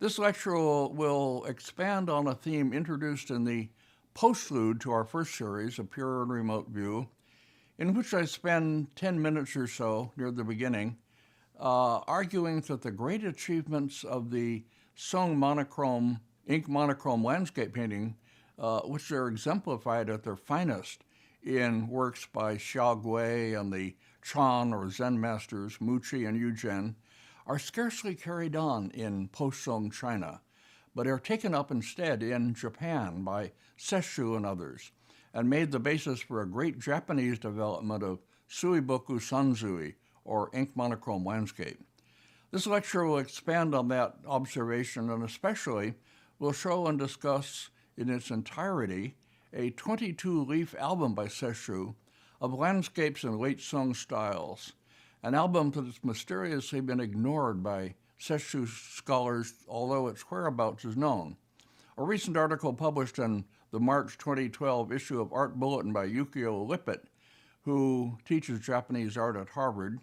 This lecture will expand on a theme introduced in the postlude to our first series, A Pure and Remote View, in which I spend 10 minutes or so near the beginning arguing that the great achievements of the Song monochrome, ink monochrome landscape painting, which are exemplified at their finest in works by Xiaogui and the Chan or Zen masters, Muqi and Yuzhen, are scarcely carried on in post-Song China, but are taken up instead in Japan by Sesshu and others, and made the basis for a great Japanese development of suiboku sanzui, or ink monochrome landscape. This lecture will expand on that observation and especially will show and discuss in its entirety a 22-leaf album by Sesshu of landscapes in late Song styles, an album that has mysteriously been ignored by Sesshu scholars, although its whereabouts is known. A recent article published in the March 2012 issue of Art Bulletin by Yukio Lippert, who teaches Japanese art at Harvard,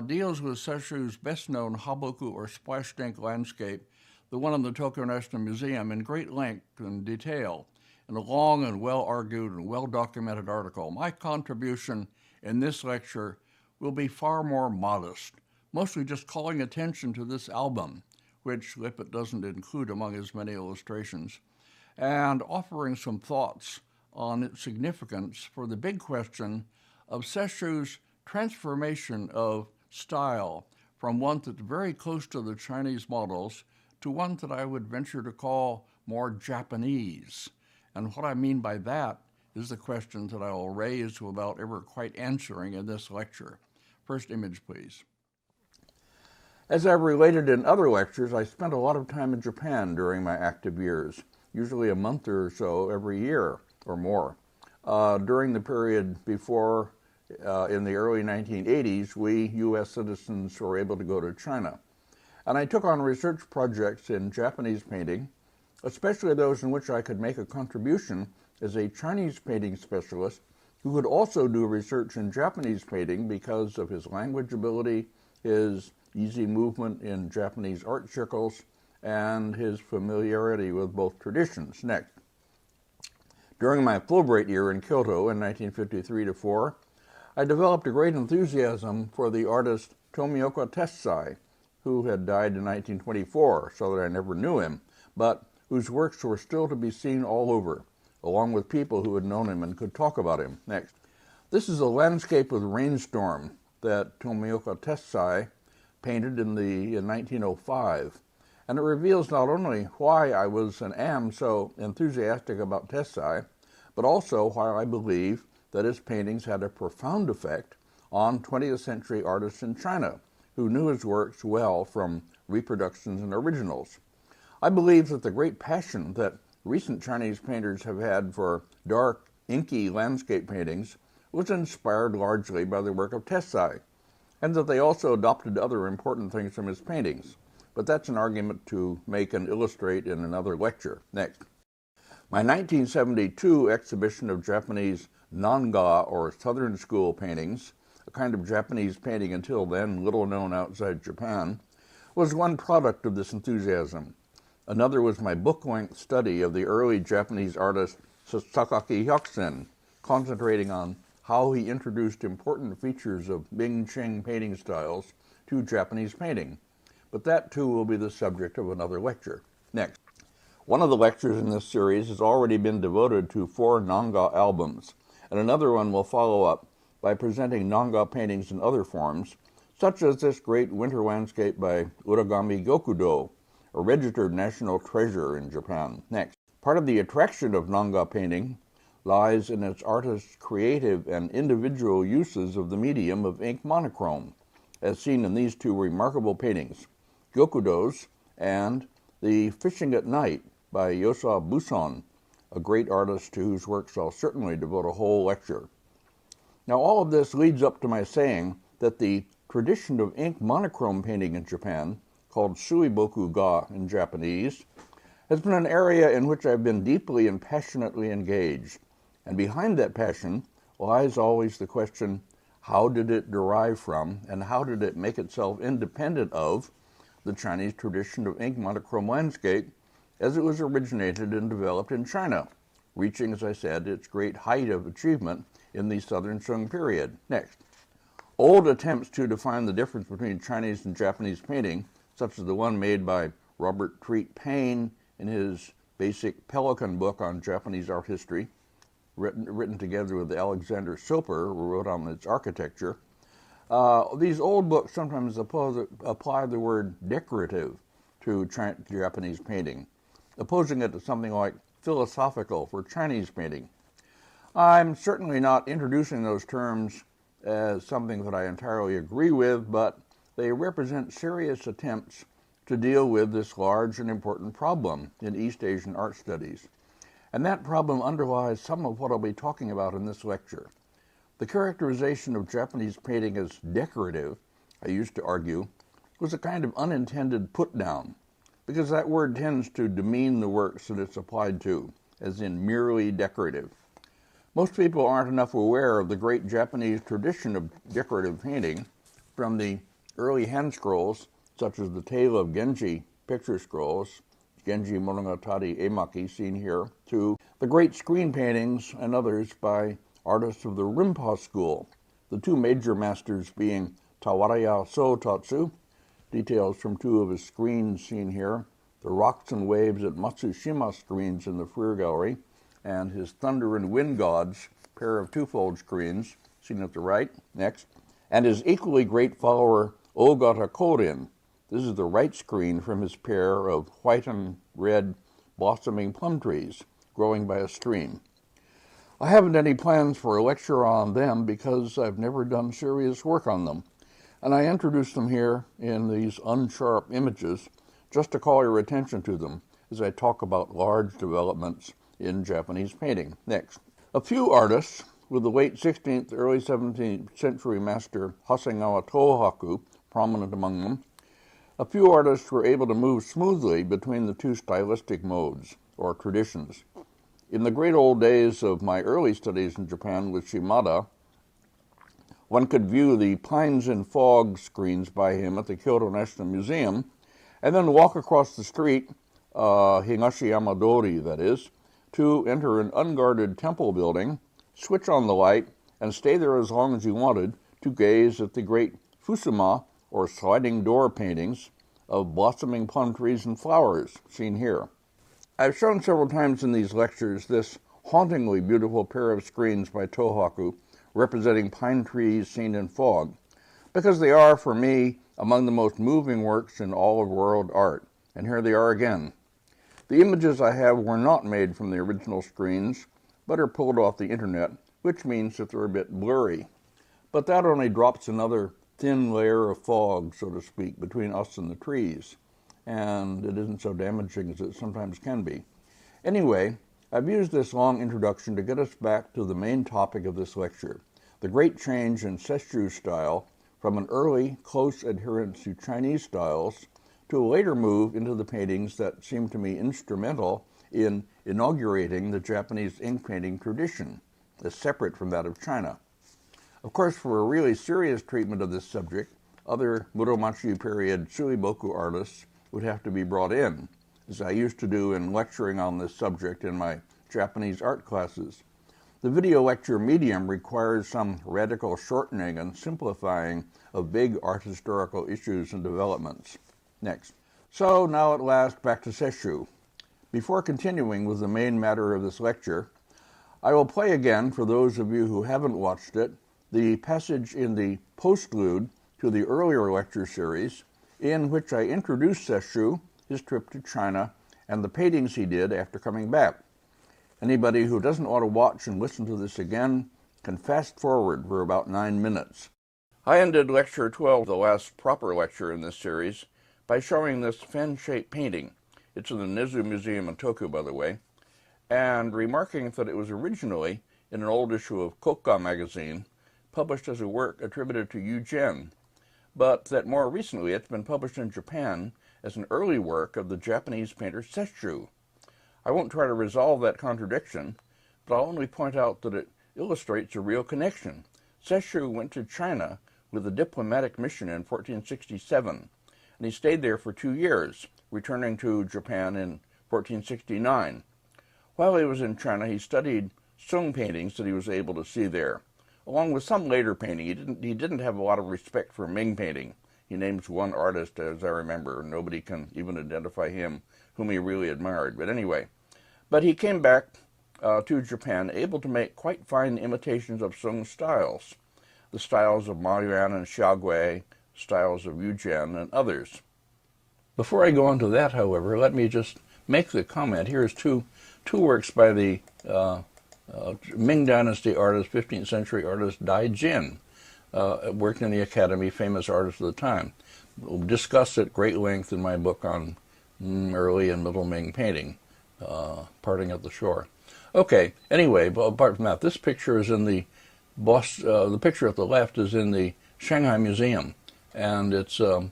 deals with Sesshu's best-known haboku or splashed ink landscape, the one in the Tokyo National Museum, in great length and detail, in a long and well-argued and well-documented article. My contribution in this lecture will be far more modest, mostly just calling attention to this album, which Lippert doesn't include among his many illustrations, and offering some thoughts on its significance for the big question of Sesshu's transformation of style from one that's very close to the Chinese models to one that I would venture to call more Japanese. And what I mean by that is the question that I will raise without ever quite answering in this lecture. First image, please. As I've related in other lectures, I spent a lot of time in Japan during my active years, usually a month or so every year or more. During the period before, in the early 1980s, we U.S. citizens were able to go to China. And I took on research projects in Japanese painting, especially those in which I could make a contribution as a Chinese painting specialist who could also do research in Japanese painting because of his language ability, his easy movement in Japanese art circles, and his familiarity with both traditions. Next. During my Fulbright year in Kyoto in 1953-4, I developed a great enthusiasm for the artist Tomioka Tessai, who had died in 1924, so that I never knew him, but whose works were still to be seen all over, along with people who had known him and could talk about him. Next. This is a landscape with Rainstorm that Tomioka Tessai painted in 1905, and it reveals not only why I was and am so enthusiastic about Tessai, but also why I believe that his paintings had a profound effect on 20th century artists in China, who knew his works well from reproductions and originals. I believe that the great passion that recent Chinese painters have had for dark, inky landscape paintings was inspired largely by the work of Tessai, and that they also adopted other important things from his paintings. But that's an argument to make and illustrate in another lecture. Next. My 1972 exhibition of Japanese Manga, or Southern School paintings, a kind of Japanese painting until then little known outside Japan, was one product of this enthusiasm. Another was my book-length study of the early Japanese artist Sakaki Hyoksen, concentrating on how he introduced important features of Ming-Qing painting styles to Japanese painting. But that too will be the subject of another lecture. Next. One of the lectures in this series has already been devoted to 4 Manga albums, and another one will follow up by presenting Manga paintings in other forms, such as this great winter landscape by Uragami Gyokudo, a registered national treasure in Japan. Next. Part of the attraction of Manga painting lies in its artist's creative and individual uses of the medium of ink monochrome, as seen in these 2 remarkable paintings, Gyokudo's and The Fishing at Night by Yosa Buson, a great artist to whose works I'll certainly devote a whole lecture. Now all of this leads up to my saying that the tradition of ink monochrome painting in Japan, called suiboku ga in Japanese, has been an area in which I've been deeply and passionately engaged. And behind that passion lies always the question, how did it derive from and how did it make itself independent of the Chinese tradition of ink monochrome landscape as it was originated and developed in China, reaching, as I said, its great height of achievement in the Southern Song period. Next. Old attempts to define the difference between Chinese and Japanese painting, such as the one made by Robert Treat Paine in his basic Pelican book on Japanese art history, written together with Alexander Soper, who wrote on its architecture. These old books sometimes apply the word decorative to Japanese painting, opposing it to something like philosophical for Chinese painting. I'm certainly not introducing those terms as something that I entirely agree with, but they represent serious attempts to deal with this large and important problem in East Asian art studies. And that problem underlies some of what I'll be talking about in this lecture. The characterization of Japanese painting as decorative, I used to argue, was a kind of unintended put-down, because that word tends to demean the works that it's applied to, as in merely decorative. Most people aren't enough aware of the great Japanese tradition of decorative painting, from the early hand scrolls, such as the Tale of Genji picture scrolls, Genji Monogatari Emaki seen here, to the great screen paintings and others by artists of the Rinpa school, the two major masters being Tawaraya Sotatsu, details from two of his screens seen here, the rocks and waves at Matsushima screens in the Freer Gallery, and his Thunder and Wind Gods, pair of twofold screens, seen at the right, next, and his equally great follower Ogata Korin. This is the right screen from his pair of white and red blossoming plum trees growing by a stream. I haven't any plans for a lecture on them because I've never done serious work on them, and I introduce them here in these unsharp images just to call your attention to them as I talk about large developments in Japanese painting. Next. A few artists, with the late 16th, early 17th century master Hasegawa Tohaku prominent among them, a few artists were able to move smoothly between the two stylistic modes, or traditions. In the great old days of my early studies in Japan with Shimada, one could view the Pines and Fog screens by him at the Kyoto National Museum, and then walk across the street, Higashiyama Dori that is, to enter an unguarded temple building, switch on the light, and stay there as long as you wanted to gaze at the great Fusuma, or sliding door paintings, of blossoming plum trees and flowers, seen here. I've shown several times in these lectures this hauntingly beautiful pair of screens by Tohaku representing pine trees seen in fog, because they are, for me, among the most moving works in all of world art. And here they are again. The images I have were not made from the original screens, but are pulled off the internet, which means that they're a bit blurry. But that only drops another thin layer of fog, so to speak, between us and the trees, and it isn't so damaging as it sometimes can be. Anyway, I've used this long introduction to get us back to the main topic of this lecture, the great change in Sesshu style from an early close adherence to Chinese styles to a later move into the paintings that seem to me instrumental in inaugurating the Japanese ink painting tradition, as separate from that of China. Of course, for a really serious treatment of this subject, other Muromachi period Suiboku artists would have to be brought in, as I used to do in lecturing on this subject in my Japanese art classes. The video lecture medium requires some radical shortening and simplifying of big art historical issues and developments. Next. So now at last back to Sesshu. Before continuing with the main matter of this lecture, I will play again, for those of you who haven't watched it, the passage in the postlude to the earlier lecture series in which I introduced Sesshu, his trip to China, and the paintings he did after coming back. Anybody who doesn't want to watch and listen to this again can fast forward for about 9 minutes. I ended lecture 12, the last proper lecture in this series, by showing this fan-shaped painting. It's in the Nezu Museum in Tokyo, by the way, and remarking that it was originally in an old issue of Kokka magazine, published as a work attributed to Yu Gen, but that more recently it's been published in Japan as an early work of the Japanese painter Sesshu. I won't try to resolve that contradiction, but I'll only point out that it illustrates a real connection. Sesshu went to China with a diplomatic mission in 1467, and he stayed there for 2 years, returning to Japan in 1469. While he was in China, he studied Sung paintings that he was able to see there, along with some later painting. He didn't have a lot of respect for Ming painting. He names one artist, as I remember. Nobody can even identify him, whom he really admired. But anyway, he came back to Japan, able to make quite fine imitations of Sung styles, the styles of Ma Yuan and Xiaogui, styles of Yu Jian, and others. Before I go on to that, however, let me just make the comment. Here's two works by the Ming Dynasty artist, 15th century artist Dai Jin, worked in the Academy, famous artist of the time. We'll discuss at great length in my book on early and middle Ming painting, Parting at the Shore. Okay, anyway, but apart from that, this picture is in the picture at the left is in the Shanghai Museum, and it's a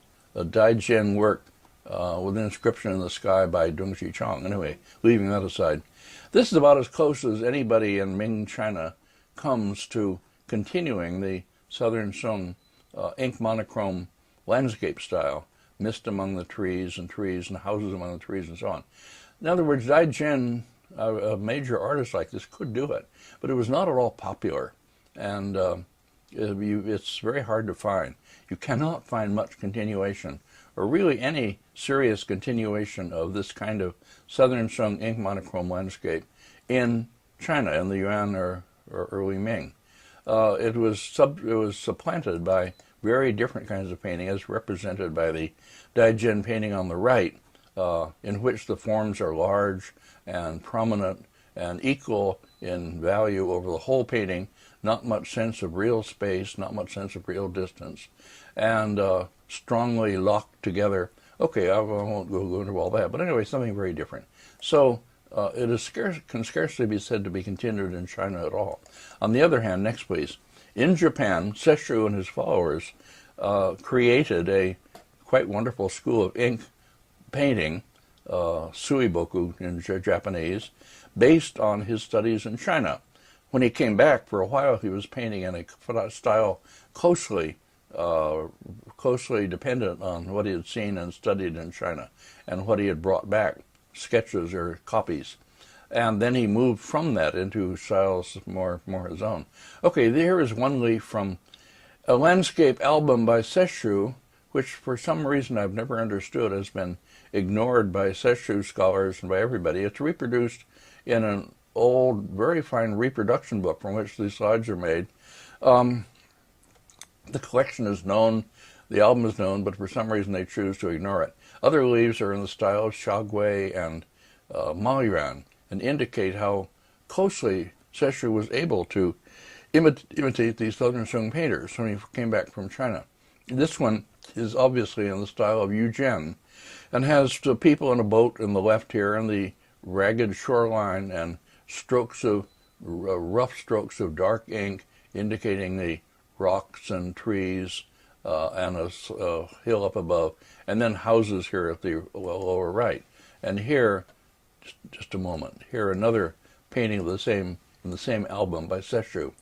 Dai Jin work with an inscription in the sky by Dongxi Chang. Anyway, leaving that aside, this is about as close as anybody in Ming China comes to continuing the Southern Sung ink monochrome landscape style, mist among the trees and houses among the trees and so on. In other words, Dai Jin, a major artist like this, could do it, but it was not at all popular, and it's very hard to find. You cannot find much continuation, or really any serious continuation of this kind of Southern Sung ink monochrome landscape in China, in the Yuan or early Ming. It was supplanted by very different kinds of painting, as represented by the Dai Jin painting on the right, in which the forms are large and prominent and equal in value over the whole painting, not much sense of real space, not much sense of real distance, and strongly locked together. Okay, I won't go into all that, but anyway, something very different. So it can scarcely be said to be continued in China at all. On the other hand, next please, in Japan, Sesshu and his followers created a quite wonderful school of ink painting, suiboku in Japanese, based on his studies in China. When he came back, for a while he was painting in a style closely dependent on what he had seen and studied in China and what he had brought back, sketches or copies. And then he moved from that into styles more his own. Okay, here is one leaf from a landscape album by Sesshu, which for some reason I've never understood has been ignored by Sesshu scholars and by everybody. It's reproduced in an old, very fine reproduction book from which these slides are made. The collection is known, the album is known, but for some reason they choose to ignore it. Other leaves are in the style of Xiaogui and Ma Yuan, and indicate how closely Sesshu was able to imitate these Southern Sung painters when he came back from China. This one is obviously in the style of Yu Jian, and has the people in a boat in the left here, and the ragged shoreline and rough strokes of dark ink indicating the rocks and trees and a hill up above, and then houses here at the lower right. And here, just a moment, here another painting of in the same album by Sesshu.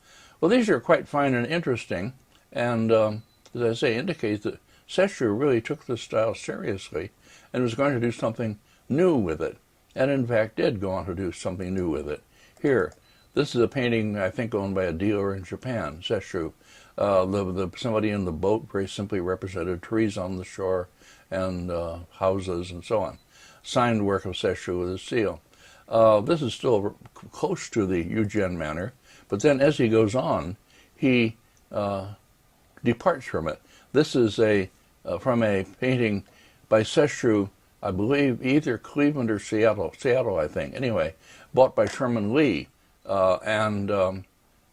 Well, these are quite fine and interesting, and as I say, indicate that Sesshu really took this style seriously and was going to do something new with it, and in fact did go on to do something new with it. Here, this is a painting I think owned by a dealer in Japan, Sesshu. Somebody in the boat very simply represented trees on the shore and houses and so on. Signed work of Sesshu with his seal. This is still close to the Yu Jian manner, but then as he goes on, he departs from it. This is from a painting by Sesshu, I believe either Cleveland or Seattle, I think. Anyway, bought by Sherman Lee, and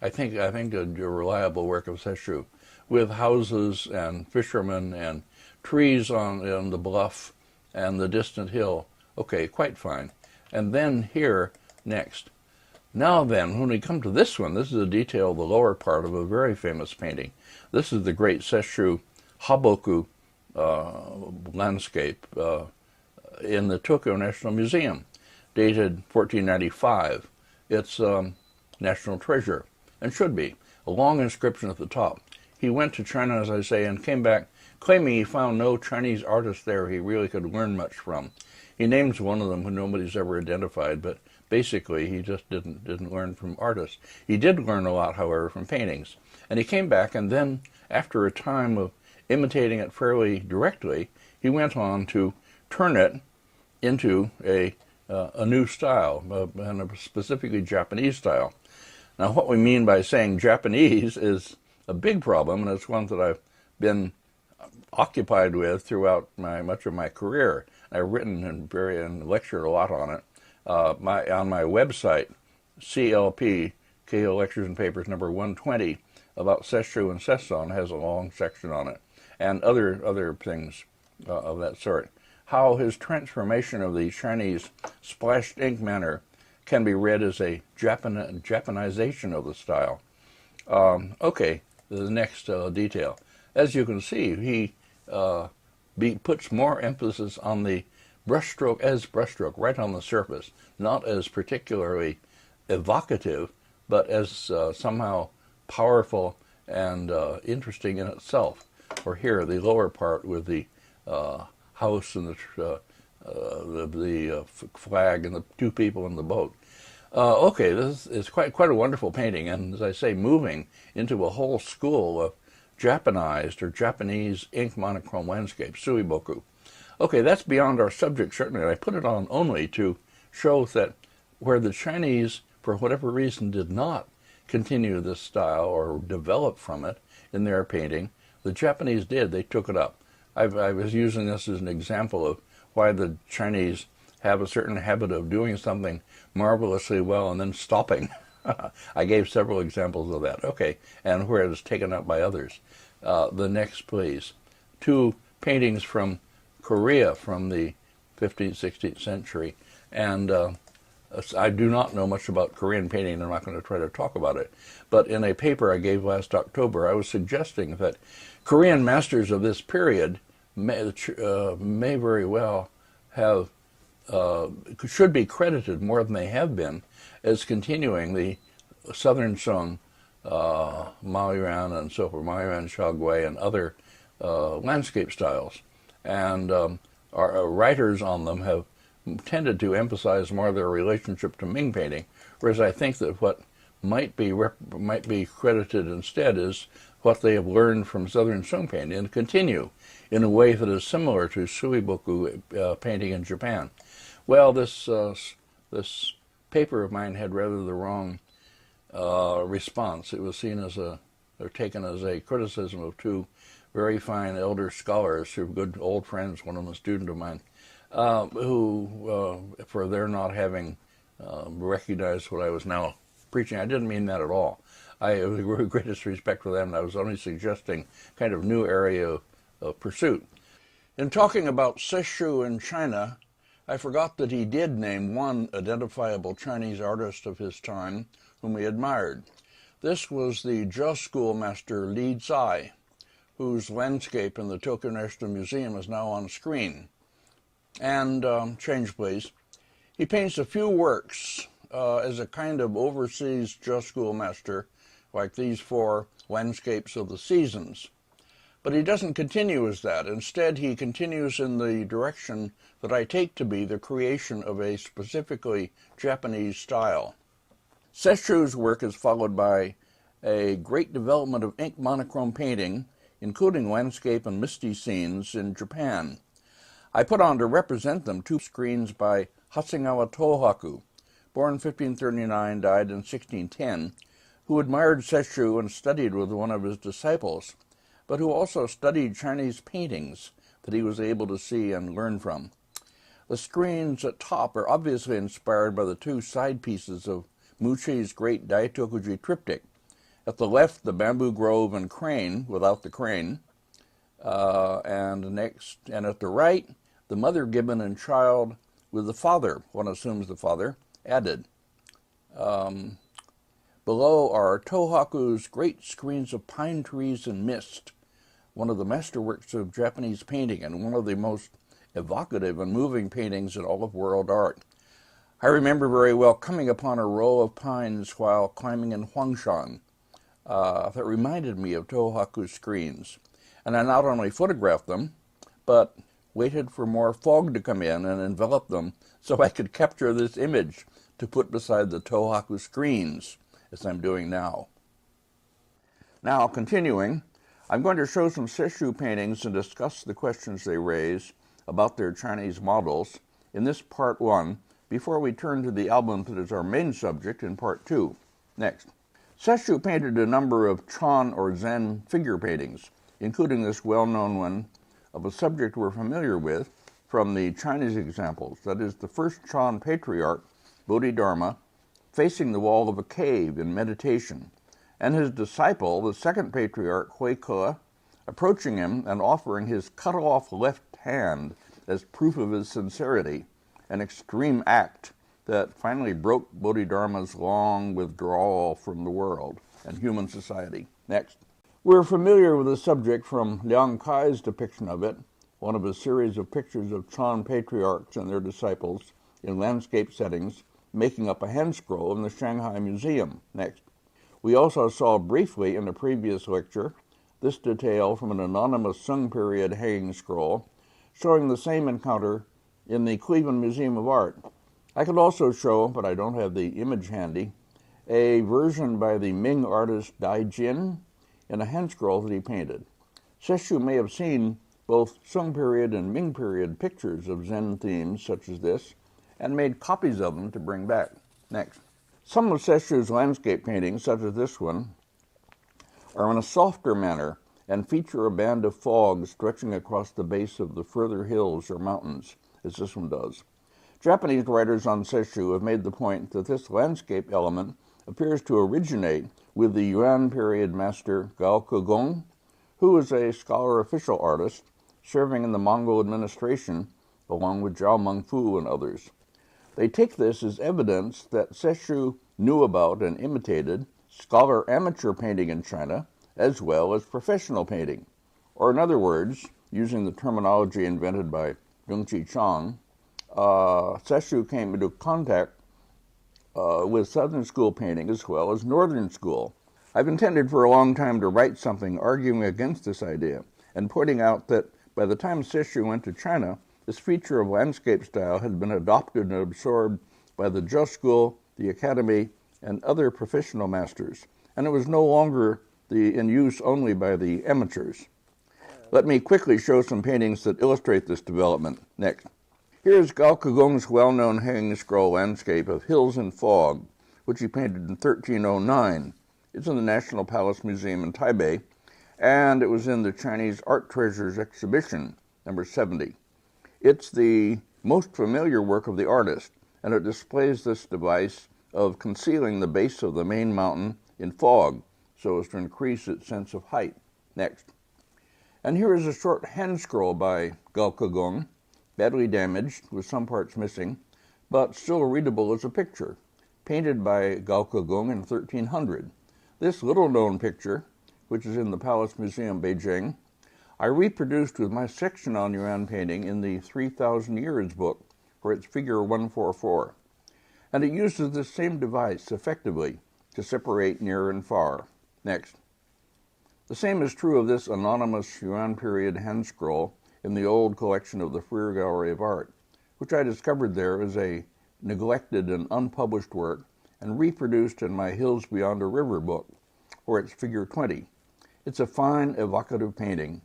I think a reliable work of Sesshu, with houses and fishermen and trees on the bluff and the distant hill. Okay, quite fine. And then here, next. Now then, when we come to this one, this is a detail of the lower part of a very famous painting. This is the great Sesshu Haboku landscape in the Tokyo National Museum, dated 1495. It's national treasure, and should be. A long inscription at the top. He went to China, as I say, and came back claiming he found no Chinese artist there he really could learn much from. He names one of them who nobody's ever identified, but basically he just didn't learn from artists. He did learn a lot, however, from paintings. And he came back, and then after a time of imitating it fairly directly, he went on to turn it into a new style, and a specifically Japanese style. Now, what we mean by saying Japanese is a big problem, and it's one that I've been occupied with throughout much of my career. I've written and lectured a lot on it. On my website, CLP, Cahill Lectures and Papers number 120, about Sesshu and Sesson, has a long section on it, and other things of that sort. How his transformation of the Chinese splashed ink manner can be read as a Japanization of the style. Okay, the next detail. As you can see, he puts more emphasis on the brushstroke right on the surface, not as particularly evocative, but as somehow powerful and interesting in itself. Or here, the lower part with the house and the flag and the two people in the boat. Okay, this is quite a wonderful painting, and as I say, moving into a whole school of Japanized or Japanese ink monochrome landscape, suiboku. Okay, that's beyond our subject, certainly, and I put it on only to show that where the Chinese, for whatever reason, did not continue this style or develop from it in their painting, the Japanese did. They took it up. I was using this as an example of why the Chinese have a certain habit of doing something marvelously well and then stopping. I gave several examples of that. Okay, and where it is taken up by others. The next, please. Two paintings from Korea from the 15th, 16th century. And I do not know much about Korean painting, and I'm not going to try to talk about it. But in a paper I gave last October, I was suggesting that Korean masters of this period may very well have, should be credited more than they have been as continuing the Southern Song, Mao Yuan and so forth, Mao Yuan, Shaogui, and other landscape styles. And our writers on them have tended to emphasize more their relationship to Ming painting, whereas I think that what might be credited instead is what they have learned from Southern Song painting and continue in a way that is similar to suiboku painting in Japan. Well, this paper of mine had rather the wrong response. It was seen as or taken as a criticism of two very fine elder scholars who are good old friends, one of them a student of mine, who, for their not having recognized what I was now preaching. I didn't mean that at all. I have the greatest respect for them, and I was only suggesting kind of new area of pursuit. In talking about Sesshu in China, I forgot that he did name one identifiable Chinese artist of his time whom he admired. This was the Zhou schoolmaster Li Zai, whose landscape in the Tokyo National Museum is now on screen. And, change please, he paints a few works as a kind of overseas Zhou schoolmaster, like these four landscapes of the seasons. But he doesn't continue as that. Instead, he continues in the direction that I take to be the creation of a specifically Japanese style. Sesshu's work is followed by a great development of ink monochrome painting, including landscape and misty scenes in Japan. I put on to represent them two screens by Hasegawa Tohaku, born 1539, died in 1610, who admired Sesshu and studied with one of his disciples, but who also studied Chinese paintings that he was able to see and learn from. The screens at top are obviously inspired by the two side pieces of Muchi's great Daitokuji triptych. At the left, the bamboo grove and crane, without the crane, and at the right, the mother gibbon and child with the father, one assumes the father, added. Below are Tohaku's great screens of pine trees and mist, one of the masterworks of Japanese painting and one of the most evocative and moving paintings in all of world art. I remember very well coming upon a row of pines while climbing in Huangshan that reminded me of Tohaku's screens. And I not only photographed them, but waited for more fog to come in and envelop them so I could capture this image to put beside the Tohaku screens, as I'm doing now. Now, continuing, I'm going to show some Sesshu paintings and discuss the questions they raise about their Chinese models in this part 1, before we turn to the album that is our main subject in part 2. Next. Sesshu painted a number of Chan or Zen figure paintings, including this well-known one of a subject we're familiar with from the Chinese examples, that is the first Chan patriarch, Bodhidharma, facing the wall of a cave in meditation, and his disciple, the second patriarch, Huike, approaching him and offering his cut-off left hand as proof of his sincerity, an extreme act that finally broke Bodhidharma's long withdrawal from the world and human society. Next. We're familiar with the subject from Liang Kai's depiction of it, one of a series of pictures of Chan patriarchs and their disciples in landscape settings, making up a hand scroll in the Shanghai Museum. Next. We also saw briefly in a previous lecture this detail from an anonymous Sung period hanging scroll, showing the same encounter in the Cleveland Museum of Art. I could also show, but I don't have the image handy, a version by the Ming artist Dai Jin in a hand scroll that he painted. Sesshu may have seen both Sung period and Ming period pictures of Zen themes such as this, and made copies of them to bring back. Next. Some of Sesshu's landscape paintings, such as this one, are in a softer manner and feature a band of fog stretching across the base of the further hills or mountains, as this one does. Japanese writers on Sesshu have made the point that this landscape element appears to originate with the Yuan period master Gao Kegong, who was a scholar official artist serving in the Mongol administration along with Zhao Mengfu and others. They take this as evidence that Sesshu knew about and imitated scholar amateur painting in China as well as professional painting. Or in other words, using the terminology invented by Dongqi Chang, Sesshu came into contact with Southern School painting as well as Northern School. I've intended for a long time to write something arguing against this idea and pointing out that by the time Sesshu went to China, this feature of landscape style had been adopted and absorbed by the Zhou School, the Academy, and other professional masters, and it was no longer in use only by the amateurs. Let me quickly show some paintings that illustrate this development. Next. Here is Gao Kegong's well-known hanging scroll landscape of hills and fog, which he painted in 1309. It's in the National Palace Museum in Taipei, and it was in the Chinese Art Treasures exhibition, number 70. It's the most familiar work of the artist, and it displays this device of concealing the base of the main mountain in fog so as to increase its sense of height. Next. And here is a short hand scroll by Gao Kegong, badly damaged with some parts missing, but still readable as a picture, painted by Gao Kegong in 1300. This little-known picture, which is in the Palace Museum, Beijing, I reproduced with my section on Yuan painting in the 3,000 Years book for its figure 144, and it uses this same device effectively to separate near and far. Next. The same is true of this anonymous Yuan period hand scroll in the old collection of the Freer Gallery of Art, which I discovered there as a neglected and unpublished work and reproduced in my Hills Beyond a River book, for its figure 20. It's a fine, evocative painting,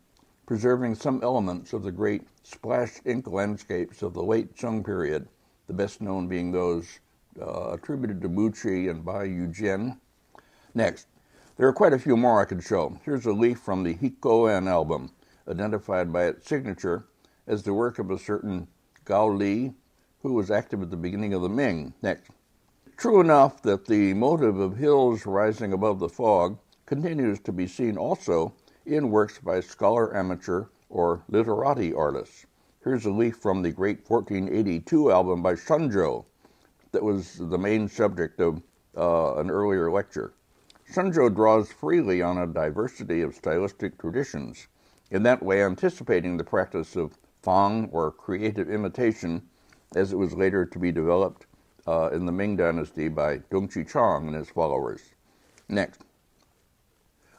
preserving some elements of the great splashed ink landscapes of the late Song period, the best known being those attributed to Muqi and Bai Yuzhen. Next. There are quite a few more I could show. Here's a leaf from the Hikoen album, identified by its signature as the work of a certain Gao Li, who was active at the beginning of the Ming. Next. True enough that the motive of hills rising above the fog continues to be seen also in works by scholar amateur or literati artists. Here's a leaf from the great 1482 album by Shunzhou that was the main subject of an earlier lecture. Shunzhou draws freely on a diversity of stylistic traditions, in that way anticipating the practice of fang, or creative imitation, as it was later to be developed in the Ming Dynasty by Dongqi Chang and his followers. Next.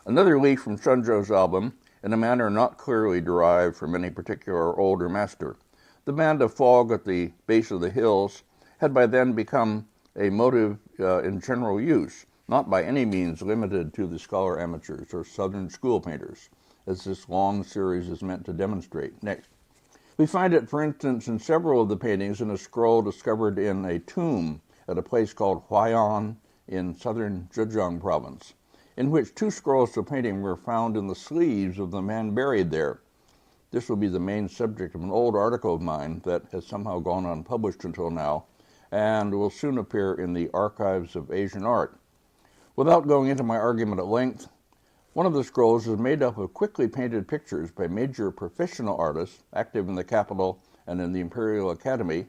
Another leaf from Shunzhou's album, in a manner not clearly derived from any particular older master. The band of fog at the base of the hills had by then become a motive in general use, not by any means limited to the scholar amateurs or southern school painters, as this long series is meant to demonstrate. Next. We find it, for instance, in several of the paintings in a scroll discovered in a tomb at a place called Huai'an in southern Zhejiang province, in which two scrolls of painting were found in the sleeves of the man buried there. This will be the main subject of an old article of mine that has somehow gone unpublished until now, and will soon appear in the Archives of Asian Art. Without going into my argument at length, one of the scrolls is made up of quickly painted pictures by major professional artists active in the capital and in the Imperial Academy,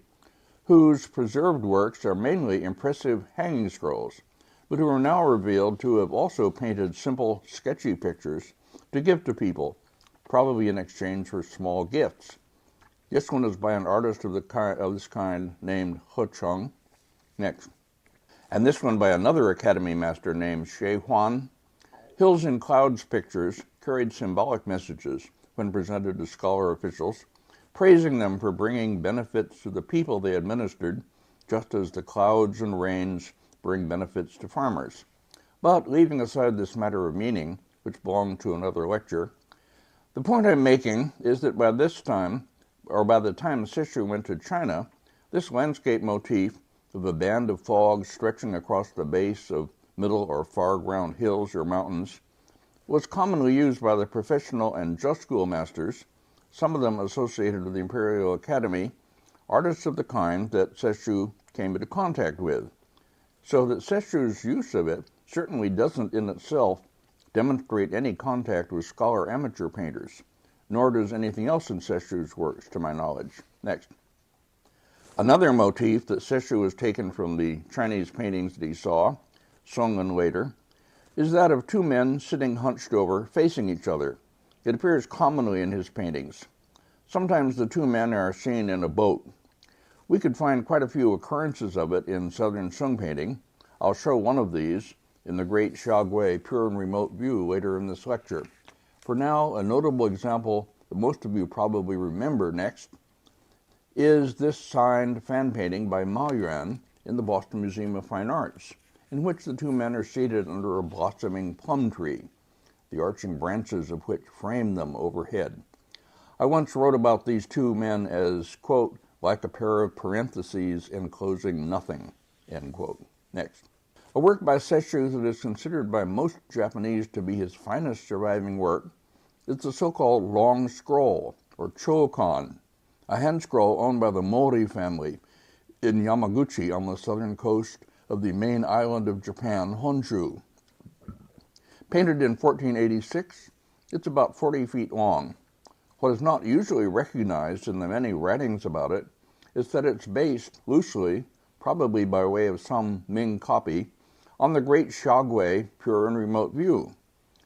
whose preserved works are mainly impressive hanging scrolls, but who are now revealed to have also painted simple, sketchy pictures to give to people, probably in exchange for small gifts. This one is by an artist of this kind named He Chung. Next. And this one by another Academy master named Xie Huan. Hills and Clouds pictures carried symbolic messages when presented to scholar officials, praising them for bringing benefits to the people they administered, just as the clouds and rains bring benefits to farmers. But leaving aside this matter of meaning, which belonged to another lecture, the point I'm making is that by the time Sesshu went to China, this landscape motif of a band of fog stretching across the base of middle or far-ground hills or mountains was commonly used by the professional and just schoolmasters, some of them associated with the Imperial Academy, artists of the kind that Sesshu came into contact with. So that Sesshu's use of it certainly doesn't in itself demonstrate any contact with scholar amateur painters, nor does anything else in Sesshu's works, to my knowledge. Next. Another motif that Sesshu has taken from the Chinese paintings that he saw, Song and later, is that of two men sitting hunched over, facing each other. It appears commonly in his paintings. Sometimes the two men are seen in a boat. We could find quite a few occurrences of it in southern Sung painting. I'll show one of these in the great Shaogui Pure and Remote View later in this lecture. For now, a notable example that most of you probably remember next is this signed fan painting by Ma Yuan in the Boston Museum of Fine Arts, in which the two men are seated under a blossoming plum tree, the arching branches of which frame them overhead. I once wrote about these two men as, quote, like a pair of parentheses enclosing nothing, end quote. Next. A work by Sesshu that is considered by most Japanese to be his finest surviving work is the so-called Long Scroll, or Chokan, a hand scroll owned by the Mori family in Yamaguchi on the southern coast of the main island of Japan, Honshu. Painted in 1486, it's about 40 feet long. What is not usually recognized in the many writings about it is that it's based loosely, probably by way of some Ming copy, on the great Shaogui Pure and Remote View.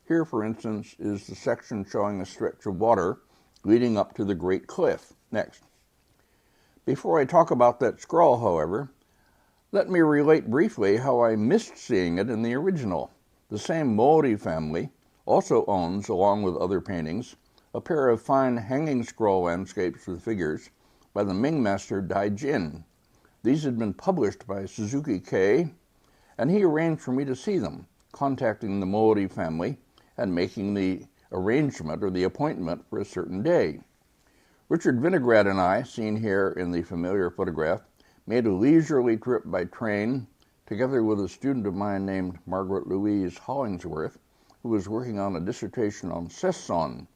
Here, for instance, is the section showing a stretch of water leading up to the Great Cliff. Next. Before I talk about that scroll, however, let me relate briefly how I missed seeing it in the original. The same Mori family also owns, along with other paintings, a pair of fine hanging scroll landscapes with figures by the Ming master Dai Jin. These had been published by Suzuki Kei, and he arranged for me to see them, contacting the Mori family and making the arrangement or the appointment for a certain day. Richard Vinograd and I, seen here in the familiar photograph, made a leisurely trip by train, together with a student of mine named Margaret Louise Hollingsworth, who was working on a dissertation on Sesson,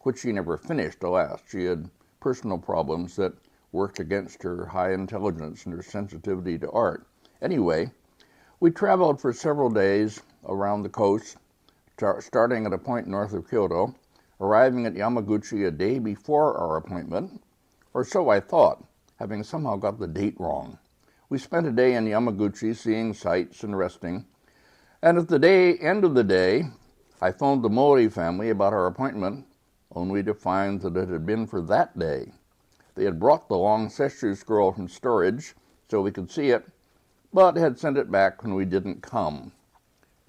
which she never finished, alas. She had personal problems that worked against her high intelligence and her sensitivity to art. Anyway, we traveled for several days around the coast, starting at a point north of Kyoto, arriving at Yamaguchi a day before our appointment, or so I thought, having somehow got the date wrong. We spent a day in Yamaguchi seeing sights and resting, and at the end of the day, I phoned the Mori family about our appointment, only to find that it had been for that day. They had brought the long Sesshu scroll from storage so we could see it, but had sent it back when we didn't come.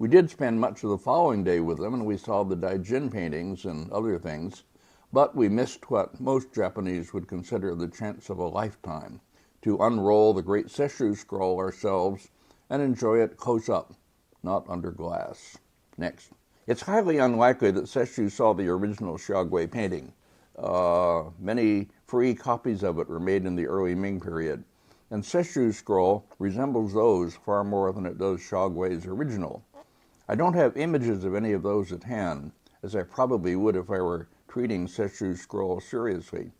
We did spend much of the following day with them, and we saw the Daijin paintings and other things, but we missed what most Japanese would consider the chance of a lifetime, to unroll the great Sesshu scroll ourselves and enjoy it close up, not under glass. Next. It's highly unlikely that Sesshu saw the original Xiaogui painting. Many free copies of it were made in the early Ming period, and Sesshu's scroll resembles those far more than it does Xiaogui's original. I don't have images of any of those at hand, as I probably would if I were treating Sesshu's scroll seriously.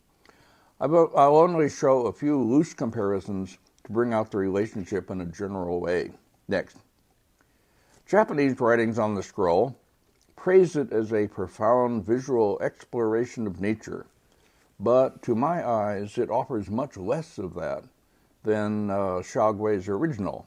I'll only show a few loose comparisons to bring out the relationship in a general way. Next. Japanese writings on the scroll praise it as a profound visual exploration of nature, but to my eyes it offers much less of that than Xiaogui's original.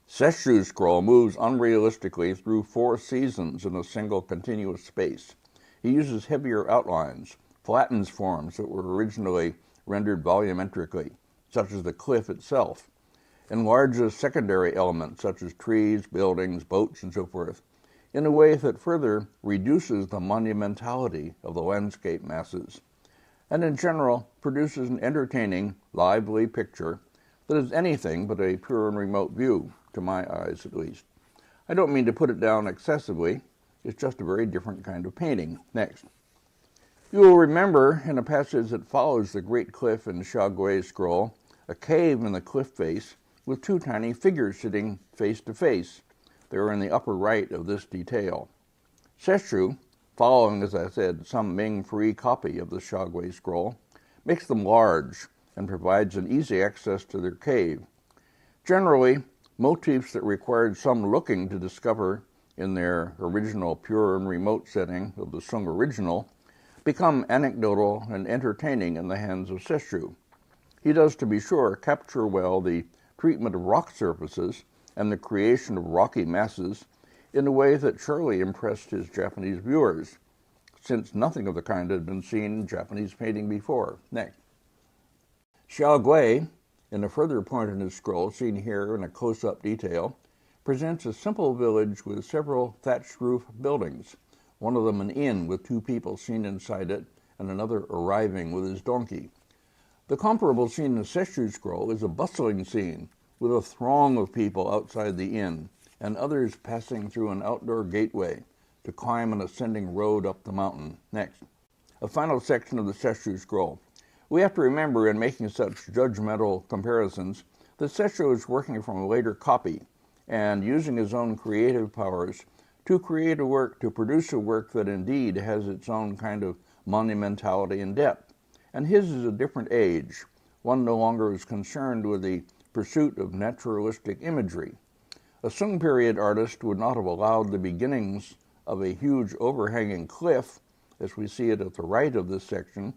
Sesshu's scroll moves unrealistically through 4 seasons in a single continuous space. He uses heavier outlines, flattens forms that were originally rendered volumetrically, such as the cliff itself, enlarges secondary elements such as trees, buildings, boats, and so forth, in a way that further reduces the monumentality of the landscape masses, and in general produces an entertaining, lively picture that is anything but a pure and remote view, to my eyes at least. I don't mean to put it down excessively, it's just a very different kind of painting. Next. You will remember in a passage that follows the great cliff in Xiaogui's scroll, a cave in the cliff face with 2 tiny figures sitting face to face. They are in the upper right of this detail. Sesshu, following, as I said, some Ming free copy of the Xiaogui scroll, makes them large and provides an easy access to their cave. Generally, motifs that required some looking to discover in their original pure and remote setting of the Sung original become anecdotal and entertaining in the hands of Sesshu. He does, to be sure, capture well the treatment of rock surfaces and the creation of rocky masses in a way that surely impressed his Japanese viewers, since nothing of the kind had been seen in Japanese painting before. Next. Xiaogui, in a further point in his scroll, seen here in a close-up detail, presents a simple village with several thatched roof buildings, one of them an inn with 2 people seen inside it and another arriving with his donkey. The comparable scene in the Sesshu scroll is a bustling scene with a throng of people outside the inn and others passing through an outdoor gateway to climb an ascending road up the mountain. Next. A final section of the Sesshu scroll. We have to remember in making such judgmental comparisons that Sesshu is working from a later copy and using his own creative powers to create a work, to produce a work that indeed has its own kind of monumentality and depth. And his is a different age. One no longer is concerned with the pursuit of naturalistic imagery. A Sung period artist would not have allowed the beginnings of a huge overhanging cliff, as we see it at the right of this section,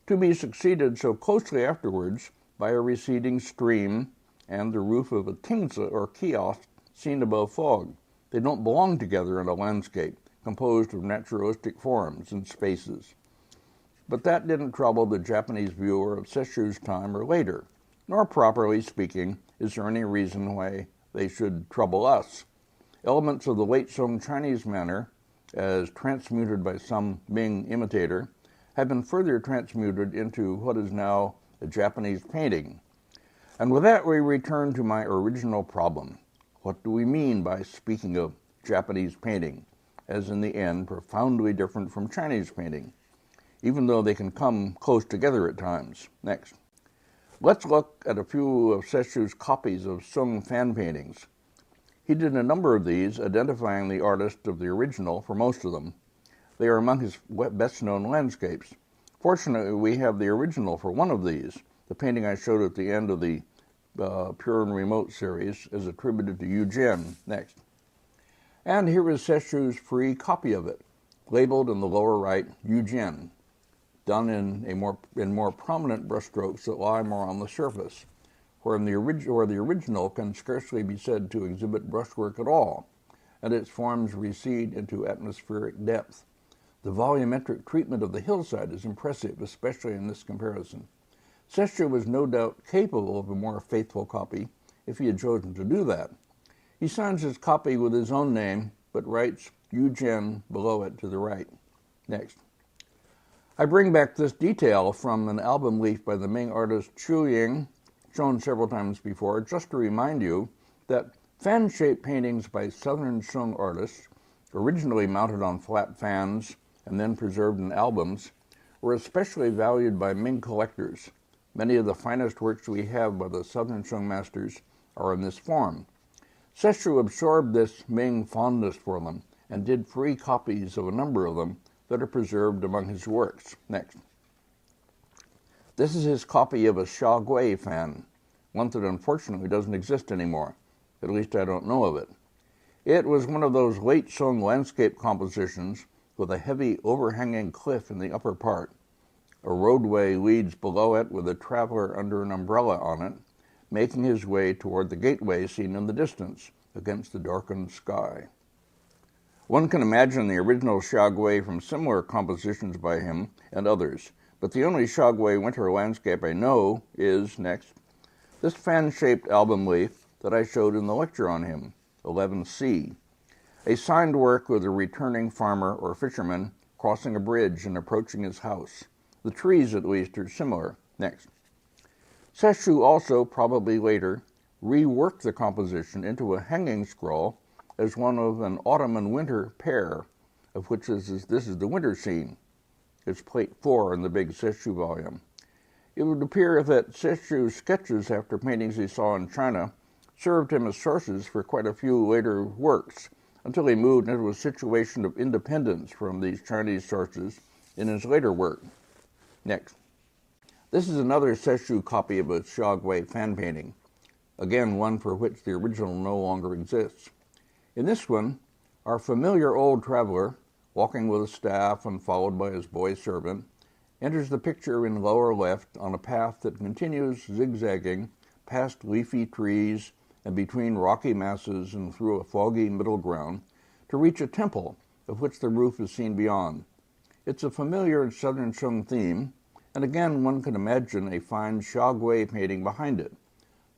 to be succeeded so closely afterwards by a receding stream and the roof of a tingsa or kiosk seen above fog. They don't belong together in a landscape composed of naturalistic forms and spaces. But that didn't trouble the Japanese viewer of Sesshu's time or later, nor, properly speaking, is there any reason why they should trouble us. Elements of the late Song Chinese manner, as transmuted by some Ming imitator, have been further transmuted into what is now a Japanese painting. And with that, we return to my original problem. What do we mean by speaking of Japanese painting, as in the end profoundly different from Chinese painting, even though they can come close together at times? Next. Let's look at a few of Sesshu's copies of Sung fan paintings. He did a number of these, identifying the artist of the original for most of them. They are among his best-known landscapes. Fortunately, we have the original for one of these. The painting I showed at the end of the Pure and Remote series is attributed to Yu Jin. Next. And here is Sesshu's free copy of it, labeled in the lower right, Yu Jin, done in more prominent brushstrokes that lie more on the surface, where the original can scarcely be said to exhibit brushwork at all, and its forms recede into atmospheric depth. The volumetric treatment of the hillside is impressive, especially in this comparison. Sesshu was no doubt capable of a more faithful copy if he had chosen to do that. He signs his copy with his own name but writes Yujian below it to the right. Next. I bring back this detail from an album leaf by the Ming artist Chu Ying, shown several times before, just to remind you that fan-shaped paintings by Southern Shung artists, originally mounted on flat fans and then preserved in albums, were especially valued by Ming collectors. Many of the finest works we have by the Southern Shung masters are in this form. Sesshu absorbed this Ming fondness for them and did free copies of a number of them that are preserved among his works. Next. This is his copy of a Shaogui fan, one that unfortunately doesn't exist anymore. At least I don't know of it. It was one of those late Song landscape compositions with a heavy overhanging cliff in the upper part. A roadway leads below it with a traveler under an umbrella on it, making his way toward the gateway seen in the distance against the darkened sky. One can imagine the original Shaogui from similar compositions by him and others, but the only Shaogui winter landscape I know is, next, this fan-shaped album leaf that I showed in the lecture on him, 11C, a signed work with a returning farmer or fisherman crossing a bridge and approaching his house. The trees, at least, are similar. Next. Sesshu also, probably later, reworked the composition into a hanging scroll as one of an autumn and winter pair, of which this is the winter scene. It's plate 4 in the big Sesshu volume. It would appear that Sesshu's sketches after paintings he saw in China served him as sources for quite a few later works, until he moved into a situation of independence from these Chinese sources in his later work. Next. This is another Sesshu copy of a Shaogui fan painting, again one for which the original no longer exists. In this one, our familiar old traveler, walking with a staff and followed by his boy servant, enters the picture in lower left on a path that continues zigzagging past leafy trees and between rocky masses and through a foggy middle ground to reach a temple of which the roof is seen beyond. It's a familiar Southern Shung theme, and again one can imagine a fine Shaogui painting behind it.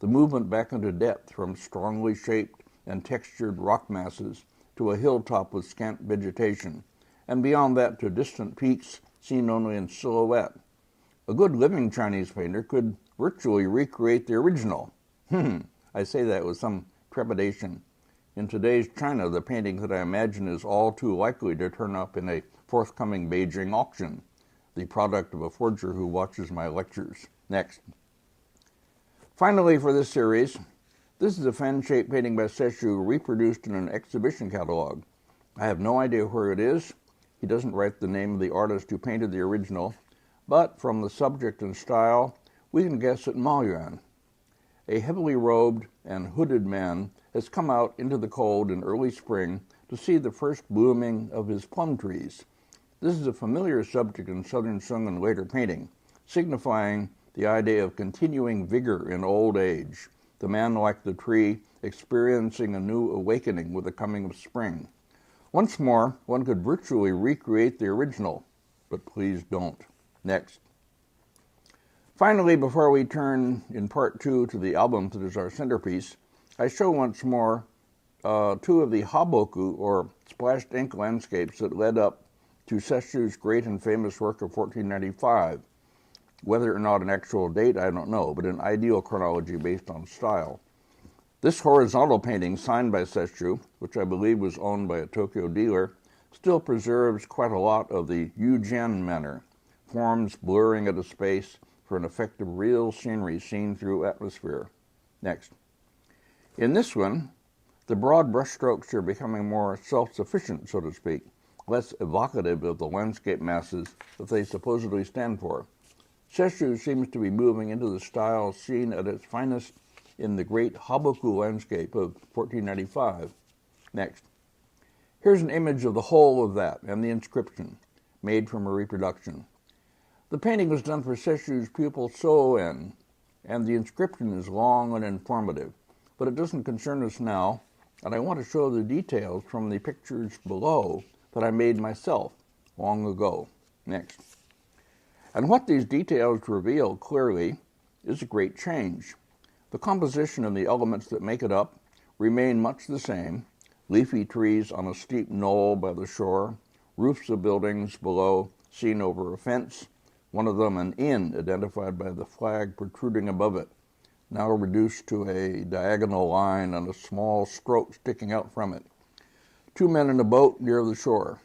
The movement back into depth from strongly shaped and textured rock masses to a hilltop with scant vegetation, and beyond that to distant peaks seen only in silhouette. A good living Chinese painter could virtually recreate the original. I say that with some trepidation. In today's China, the painting that I imagine is all too likely to turn up in a forthcoming Beijing auction, the product of a forger who watches my lectures. Next. Finally, for this series, this is a fan-shaped painting by Sesshu reproduced in an exhibition catalog. I have no idea where it is. He doesn't write the name of the artist who painted the original, but from the subject and style, we can guess at Maoyuan. A heavily robed and hooded man has come out into the cold in early spring to see the first blooming of his plum trees. This is a familiar subject in Southern Shung and later painting, signifying the idea of continuing vigor in old age, the man like the tree experiencing a new awakening with the coming of spring. Once more, one could virtually recreate the original, but please don't. Next. Finally, before we turn in part 2 to the album that is our centerpiece, I show once more 2 of the haboku, or splashed ink landscapes that led up to Sesshu's great and famous work of 1495. Whether or not an actual date, I don't know, but an ideal chronology based on style. This horizontal painting, signed by Sesshu, which I believe was owned by a Tokyo dealer, still preserves quite a lot of the Yujian manner, forms blurring at a space for an effect of real scenery seen through atmosphere. Next. In this one, the broad brushstrokes are becoming more self-sufficient, so to speak, less evocative of the landscape masses that they supposedly stand for. Sesshu seems to be moving into the style seen at its finest in the great haboku landscape of 1495. Next. Here's an image of the whole of that and the inscription, made from a reproduction. The painting was done for Sesshu's pupil So-en, and the inscription is long and informative, but it doesn't concern us now, and I want to show the details from the pictures below that I made myself long ago. Next. And what these details reveal clearly is a great change. The composition and the elements that make it up remain much the same, leafy trees on a steep knoll by the shore, roofs of buildings below seen over a fence, one of them an inn identified by the flag protruding above it, now reduced to a diagonal line and a small stroke sticking out from it. 2 men in a boat near the shore,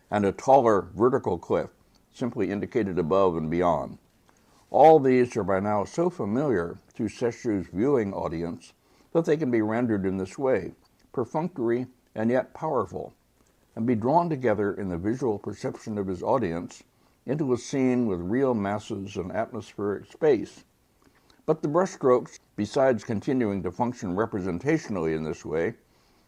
and a taller vertical cliff simply indicated above and beyond. All these are by now so familiar to Sesshu's viewing audience that they can be rendered in this way, perfunctory and yet powerful, and be drawn together in the visual perception of his audience into a scene with real masses and atmospheric space. But the brushstrokes, besides continuing to function representationally in this way,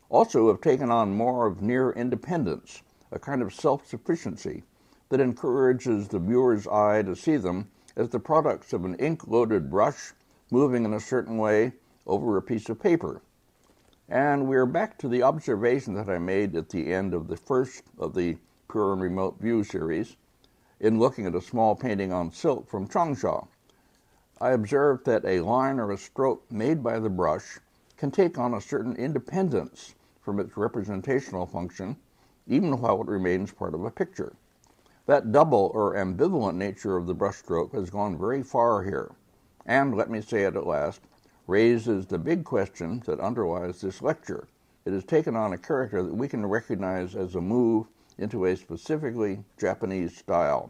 also have taken on more of near independence, a kind of self-sufficiency that encourages the viewer's eye to see them as the products of an ink-loaded brush moving in a certain way over a piece of paper. And we are back to the observation that I made at the end of the first of the Pure and Remote View series in looking at a small painting on silk from Changsha. I observed that a line or a stroke made by the brush can take on a certain independence from its representational function, even while it remains part of a picture. That double or ambivalent nature of the brushstroke has gone very far here, and, let me say it at last, raises the big question that underlies this lecture. It has taken on a character that we can recognize as a move into a specifically Japanese style.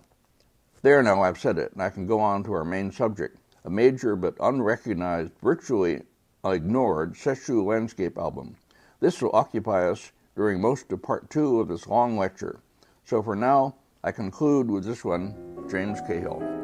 There now, I've said it, and I can go on to our main subject, a major but unrecognized, virtually ignored Sesshu landscape album. This will occupy us during most of part 2 of this long lecture. So for now, I conclude with this one, James Cahill.